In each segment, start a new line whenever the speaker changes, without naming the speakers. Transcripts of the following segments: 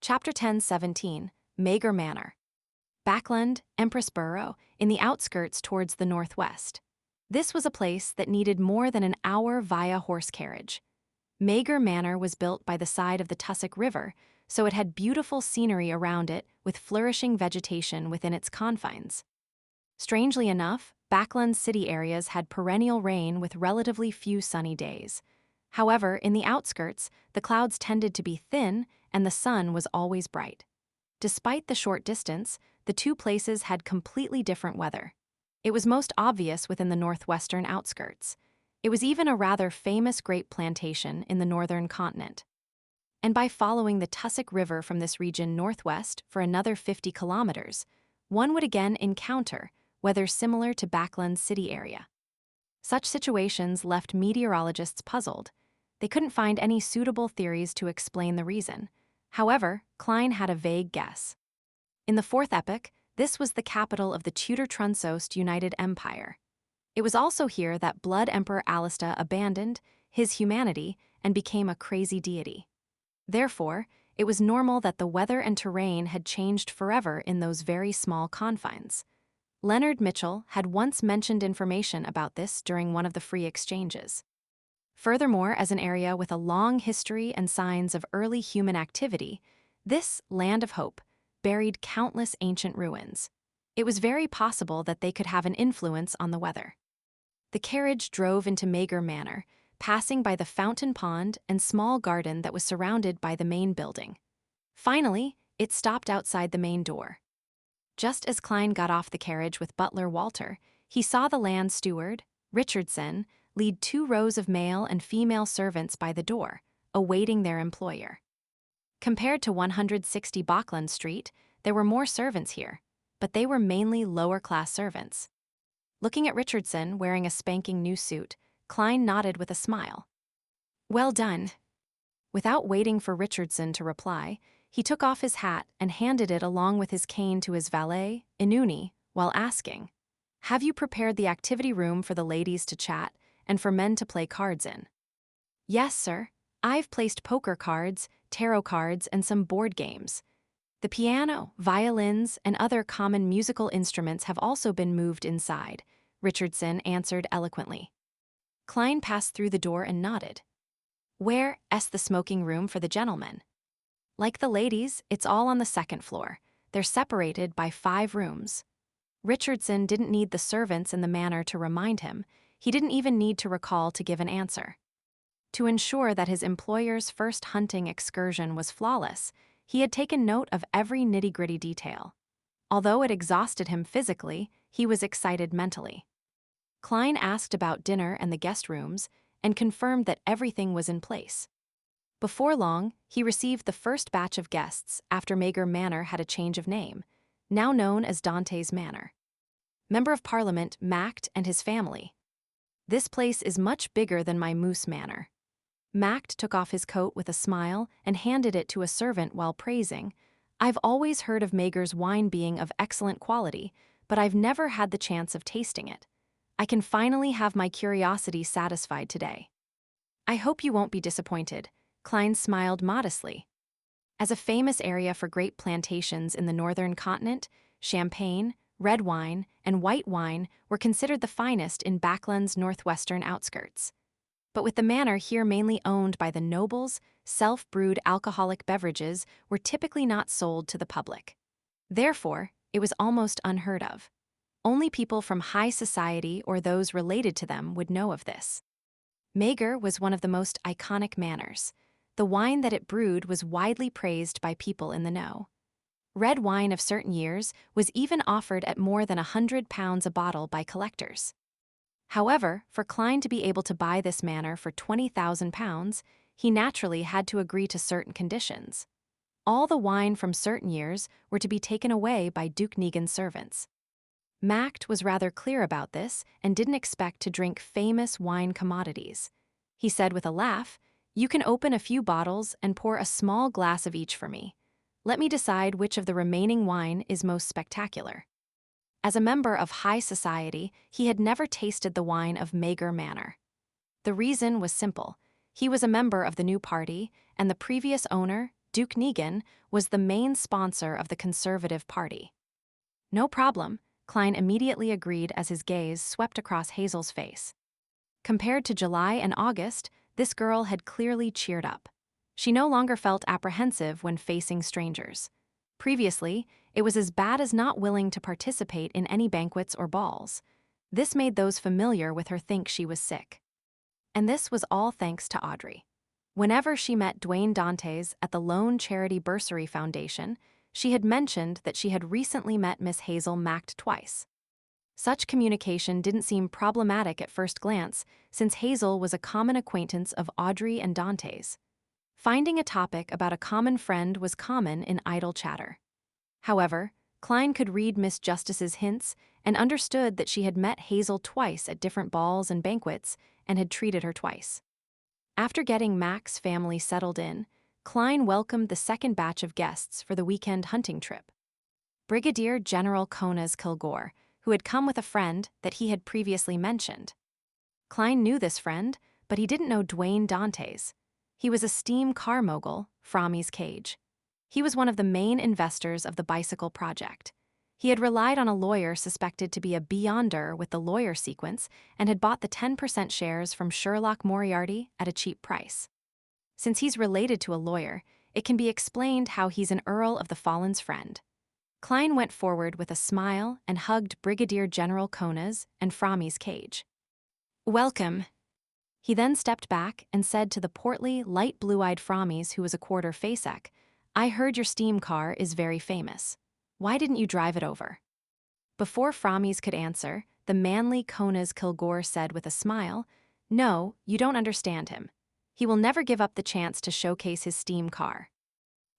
Chapter 10:17, Maygur Manor. Backland, Empress Borough, in the outskirts towards the northwest. This was a place that needed more than an hour via horse carriage. Maygur Manor was built by the side of the Tussock River, so it had beautiful scenery around it with flourishing vegetation within its confines. Strangely enough, Backland's city areas had perennial rain with relatively few sunny days. However, in the outskirts, the clouds tended to be thin and the sun was always bright. Despite the short distance, the two places had completely different weather. It was most obvious within the northwestern outskirts. It was even a rather famous grape plantation in the northern continent. And by following the Tussock River from this region northwest for another 50 kilometers, one would again encounter weather similar to Backland's city area. Such situations left meteorologists puzzled. They couldn't find any suitable theories to explain the reason. However, Klein had a vague guess. In the Fourth Epoch, this was the capital of the Tudor-Trunsost United Empire. It was also here that Blood Emperor Alista abandoned his humanity and became a crazy deity. Therefore, it was normal that the weather and terrain had changed forever in those very small confines. Leonard Mitchell had once mentioned information about this during one of the free exchanges. Furthermore, as an area with a long history and signs of early human activity, this Land of Hope buried countless ancient ruins. It was very possible that they could have an influence on the weather. The carriage drove into Maygur Manor, passing by the fountain pond and small garden that was surrounded by the main building. Finally, it stopped outside the main door. Just as Klein got off the carriage with butler Walter, he saw the land steward, Richardson, lead 2 rows of male and female servants by the door, awaiting their employer. Compared to 160 Backland Street, there were more servants here, but they were mainly lower-class servants. Looking at Richardson wearing a spanking new suit, Klein nodded with a smile. "Well done." Without waiting for Richardson to reply, he took off his hat and handed it along with his cane to his valet, Inuni, while asking, "Have you prepared the activity room for the ladies to chat and for men to play cards in?" "Yes, sir. I've placed poker cards, tarot cards, and some board games. The piano, violins, and other common musical instruments have also been moved inside," Richardson answered eloquently. Klein passed through the door and nodded. "Where's the smoking room for the gentlemen?" "Like the ladies, it's all on the second floor. They're separated by 5 rooms." Richardson didn't need the servants in the manor to remind him. He didn't even need to recall to give an answer. To ensure that his employer's first hunting excursion was flawless, he had taken note of every nitty-gritty detail. Although it exhausted him physically, he was excited mentally. Klein asked about dinner and the guest rooms, and confirmed that everything was in place. Before long, he received the first batch of guests after Maygur Manor had a change of name, now known as Dante's Manor. Member of Parliament Macht and his family. "This place is much bigger than my Moose Manor." Macht took off his coat with a smile and handed it to a servant while praising, "I've always heard of Maygur's wine being of excellent quality, but I've never had the chance of tasting it. I can finally have my curiosity satisfied today." "I hope you won't be disappointed," Klein smiled modestly. As a famous area for grape plantations in the northern continent, champagne, red wine, and white wine were considered the finest in Backland's northwestern outskirts. But with the manor here mainly owned by the nobles, self-brewed alcoholic beverages were typically not sold to the public. Therefore, it was almost unheard of. Only people from high society or those related to them would know of this. Maygur was one of the most iconic manors. The wine that it brewed was widely praised by people in the know. Red wine of certain years was even offered at more than £100 a bottle by collectors. However, for Klein to be able to buy this manor for £20,000, he naturally had to agree to certain conditions. All the wine from certain years were to be taken away by Duke Negan's servants. Macht was rather clear about this and didn't expect to drink famous wine commodities. He said with a laugh, "You can open a few bottles and pour a small glass of each for me. Let me decide which of the remaining wine is most spectacular." As a member of high society, he had never tasted the wine of Maygur Manor. The reason was simple. He was a member of the new party, and the previous owner, Duke Negan, was the main sponsor of the Conservative Party. No problem, Klein immediately agreed as his gaze swept across Hazel's face. Compared to July and August, this girl had clearly cheered up. She no longer felt apprehensive when facing strangers. Previously, it was as bad as not willing to participate in any banquets or balls. This made those familiar with her think she was sick. And this was all thanks to Audrey. Whenever she met Dwayne Dantes at the Lone Charity Bursary Foundation, she had mentioned that she had recently met Miss Hazel Macked twice. Such communication didn't seem problematic at first glance, since Hazel was a common acquaintance of Audrey and Dantes. Finding a topic about a common friend was common in idle chatter. However, Klein could read Miss Justice's hints and understood that she had met Hazel twice at different balls and banquets and had treated her twice. After getting Mac's family settled in, Klein welcomed the second batch of guests for the weekend hunting trip. Brigadier General Konas Kilgore, who had come with a friend that he had previously mentioned. Klein knew this friend, but he didn't know Dwayne Dantes. He was a steam car mogul, Frommy's Cage. He was one of the main investors of the bicycle project. He had relied on a lawyer suspected to be a beyonder with the lawyer sequence and had bought the 10% shares from Sherlock Moriarty at a cheap price. Since he's related to a lawyer, it can be explained how he's an Earl of the Fallen's friend. Klein went forward with a smile and hugged Brigadier General Konas and Frommy's Cage. "Welcome." He then stepped back and said to the portly, light blue-eyed Frommy's, who was a quarter Fasek, "I heard your steam car is very famous. Why didn't you drive it over?" Before Frommy's could answer, the manly Konas Kilgore said with a smile, "No, you don't understand him. He will never give up the chance to showcase his steam car.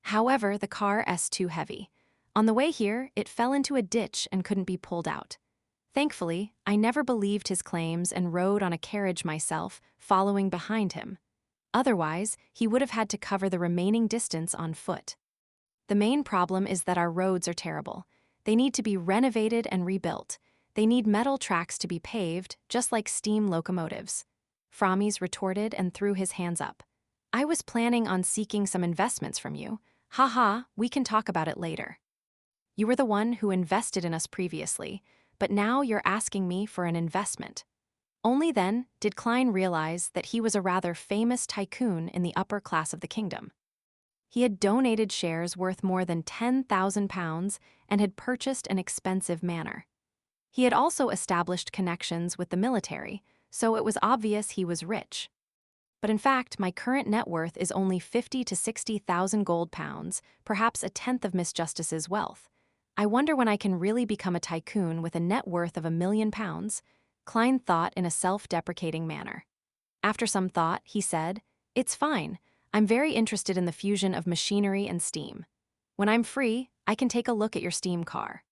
However, the car is too heavy. On the way here, it fell into a ditch and couldn't be pulled out. Thankfully, I never believed his claims and rode on a carriage myself, following behind him. Otherwise, he would have had to cover the remaining distance on foot. The main problem is that our roads are terrible. They need to be renovated and rebuilt. They need metal tracks to be paved, just like steam locomotives." Frommy's retorted and threw his hands up. "I was planning on seeking some investments from you. Haha, we can talk about it later. You were the one who invested in us previously, but now you're asking me for an investment." Only then did Klein realize that he was a rather famous tycoon in the upper class of the kingdom. He had donated shares worth more than £10,000 and had purchased an expensive manor. He had also established connections with the military, so it was obvious he was rich. "But in fact, my current net worth is only 50 to 60,000 gold pounds, perhaps a tenth of Miss Justice's wealth. I wonder when I can really become a tycoon with a net worth of £1,000,000, Klein thought in a self-deprecating manner. After some thought, he said, "It's fine. I'm very interested in the fusion of machinery and steam. When I'm free, I can take a look at your steam car."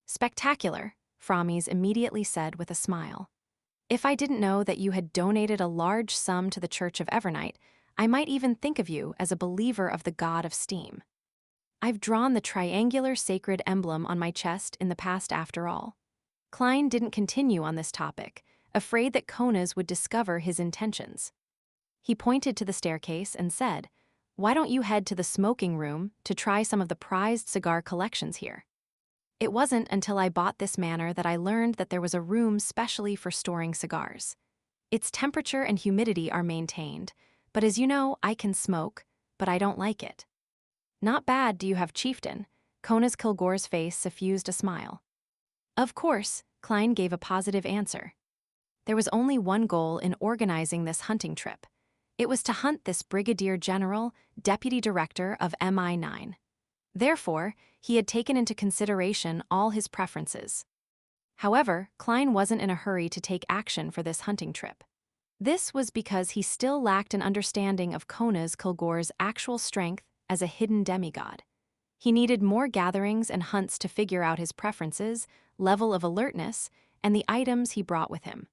"Spectacular," Frommy's immediately said with a smile. "If I didn't know that you had donated a large sum to the Church of Evernight, I might even think of you as a believer of the god of steam. I've drawn the triangular sacred emblem on my chest in the past after all." Klein didn't continue on this topic, afraid that Konas would discover his intentions. He pointed to the staircase and said, "Why don't you head to the smoking room to try some of the prized cigar collections here?" It wasn't until I bought this manor that I learned that there was a room specially for storing cigars. Its temperature and humidity are maintained, but as you know, I can smoke, but I don't like it. "Not bad, do you have chieftain?" Konas Kilgore's face suffused a smile. "Of course," Klein gave a positive answer. There was only one goal in organizing this hunting trip. It was to hunt this Brigadier General, Deputy Director of MI9. Therefore, he had taken into consideration all his preferences. However, Klein wasn't in a hurry to take action for this hunting trip. This was because he still lacked an understanding of Konas Kilgore's actual strength as a hidden demigod. He needed more gatherings and hunts to figure out his preferences, level of alertness, and the items he brought with him.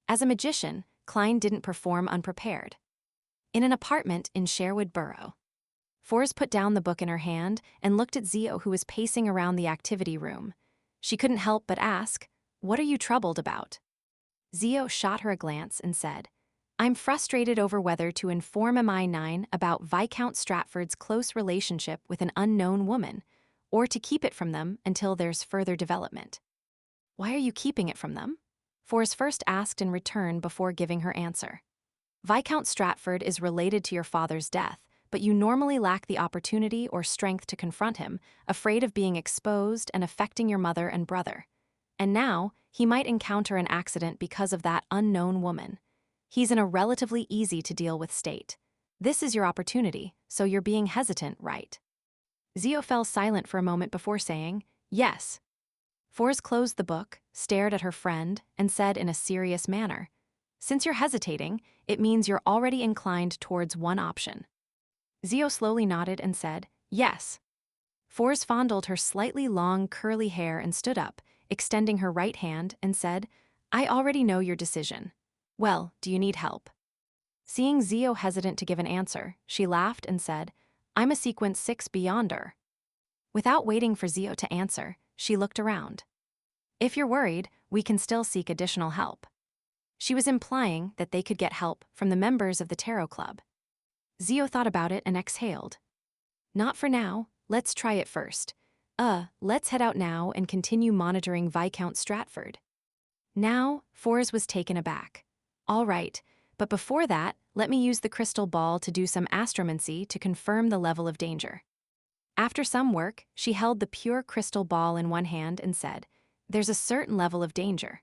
As a magician, Klein didn't perform unprepared. In an apartment in Sherwood Borough, Forrest put down the book in her hand and looked at Zio, who was pacing around the activity room. She couldn't help but ask, "What are you troubled about?" Zio shot her a glance and said, I'm frustrated over whether to inform MI9 about Viscount Stratford's close relationship with an unknown woman, or to keep it from them until there's further development. Why are you keeping it from them? Forrest first asked in return before giving her answer. Viscount Stratford is related to your father's death, but you normally lack the opportunity or strength to confront him, afraid of being exposed and affecting your mother and brother. And now, he might encounter an accident because of that unknown woman. He's in a relatively easy-to-deal-with state. This is your opportunity, so you're being hesitant, right? Zio fell silent for a moment before saying, yes. Forrest closed the book, stared at her friend, and said in a serious manner, since you're hesitating, it means you're already inclined towards one option. Zio slowly nodded and said, yes. Forrest fondled her slightly long, curly hair and stood up, extending her right hand, and said, I already know your decision. Well, do you need help? Seeing Zio hesitant to give an answer, she laughed and said, I'm a sequence 6 beyonder. Without waiting for Zio to answer, she looked around. If you're worried, we can still seek additional help. She was implying that they could get help from the members of the Tarot Club. Zio thought about it and exhaled. Not for now, let's try it first. Let's head out now and continue monitoring Viscount Stratford. Now, Forrest was taken aback. All right, but before that, let me use the crystal ball to do some astromancy to confirm the level of danger. After some work, she held the pure crystal ball in one hand and said, there's a certain level of danger.